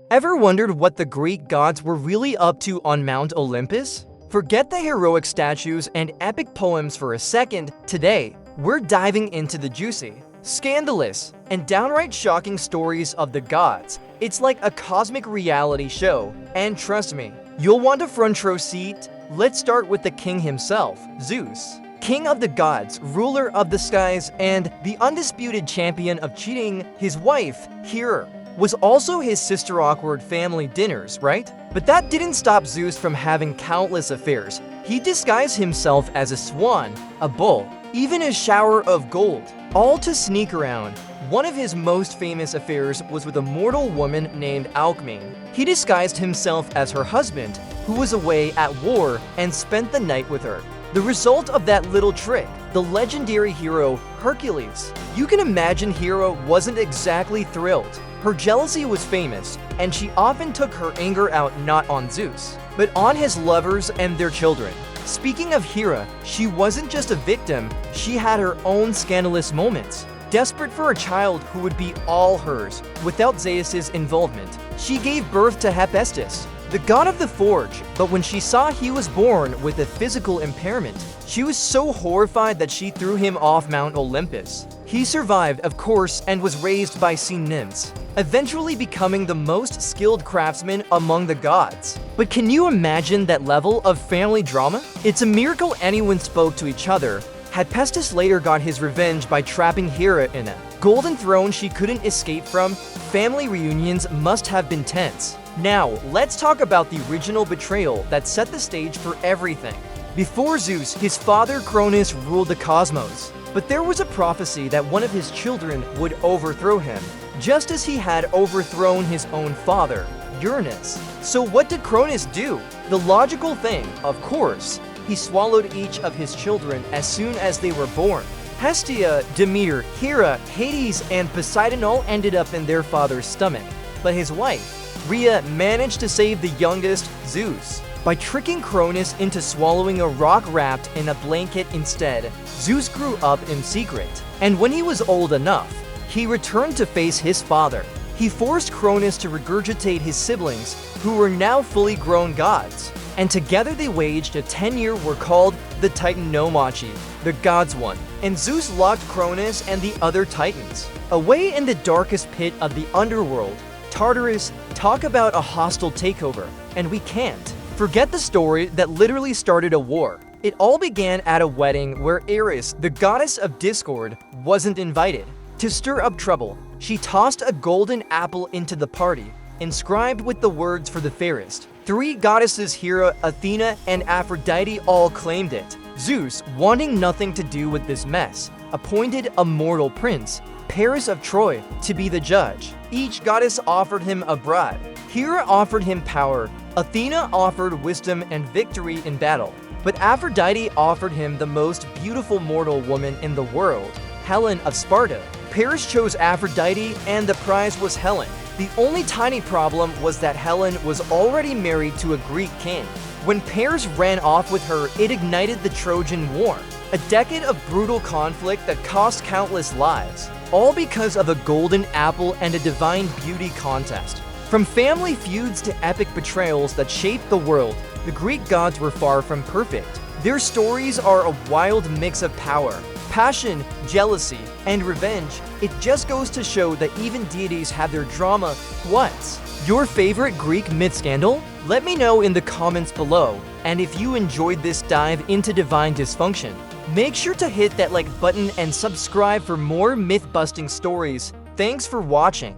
Ever wondered what the Greek gods were really up to on Mount Olympus? Forget the heroic statues and epic poems for a second. Today, we're diving into the juicy, scandalous, and downright shocking stories of the gods. It's like a cosmic reality show, and trust me, you'll want a front row seat. Let's start with the king himself, Zeus. King of the gods, ruler of the skies, and the undisputed champion of cheating. His wife, Hera, was also his sister. Awkward family dinners, right? But that didn't stop Zeus from having countless affairs. He disguised himself as a swan, a bull, even a shower of gold, all to sneak around. One of his most famous affairs was with a mortal woman named Alcmene. He disguised himself as her husband, who was away at war, and spent the night with her. The result of that little trick, the legendary hero Hercules. You can imagine Hera wasn't exactly thrilled. Her jealousy was famous, and she often took her anger out not on Zeus, but on his lovers and their children. Speaking of Hera, she wasn't just a victim, she had her own scandalous moments. Desperate for a child who would be all hers, without Zeus's involvement, she gave birth to Hephaestus, the god of the forge. But when she saw he was born with a physical impairment, she was so horrified that she threw him off Mount Olympus. He survived, of course, and was raised by sea nymphs, eventually becoming the most skilled craftsman among the gods. But can you imagine that level of family drama? It's a miracle anyone spoke to each other. Hephaestus later got his revenge by trapping Hera in a golden throne she couldn't escape from. Family reunions must have been tense. Now, let's talk about the original betrayal that set the stage for everything. Before Zeus, his father Cronus ruled the cosmos. But there was a prophecy that one of his children would overthrow him, just as he had overthrown his own father, Uranus. So what did Cronus do? The logical thing, of course. He swallowed each of his children as soon as they were born. Hestia, Demeter, Hera, Hades, and Poseidon all ended up in their father's stomach. But his wife, Rhea, managed to save the youngest, Zeus, by tricking Cronus into swallowing a rock wrapped in a blanket instead. Zeus grew up in secret, and when he was old enough, he returned to face his father. He forced Cronus to regurgitate his siblings, who were now fully grown gods, and together they waged a 10-year war called the Titanomachy, the gods won, and Zeus locked Cronus and the other titans away in the darkest pit of the underworld, Tartarus. Talk about a hostile takeover, and we can't forget the story that literally started a war. It all began at a wedding where Eris, the goddess of discord, wasn't invited. To stir up trouble, she tossed a golden apple into the party, inscribed with the words for the fairest. Three goddesses, Hera, Athena, and Aphrodite, all claimed it. Zeus, wanting nothing to do with this mess, appointed a mortal prince, Paris of Troy, to be the judge. Each goddess offered him a bribe. Hera offered him power, Athena offered wisdom and victory in battle, but Aphrodite offered him the most beautiful mortal woman in the world, Helen of Sparta. Paris chose Aphrodite, and the prize was Helen. The only tiny problem was that Helen was already married to a Greek king. When Paris ran off with her, it ignited the Trojan War, a decade of brutal conflict that cost countless lives, all because of a golden apple and a divine beauty contest. From family feuds to epic betrayals that shaped the world, the Greek gods were far from perfect. Their stories are a wild mix of power, passion, jealousy, and revenge. It just goes to show that even deities have their drama. What's your favorite Greek myth scandal? Let me know in the comments below. And if you enjoyed this dive into divine dysfunction, make sure to hit that like button and subscribe for more myth-busting stories. Thanks for watching.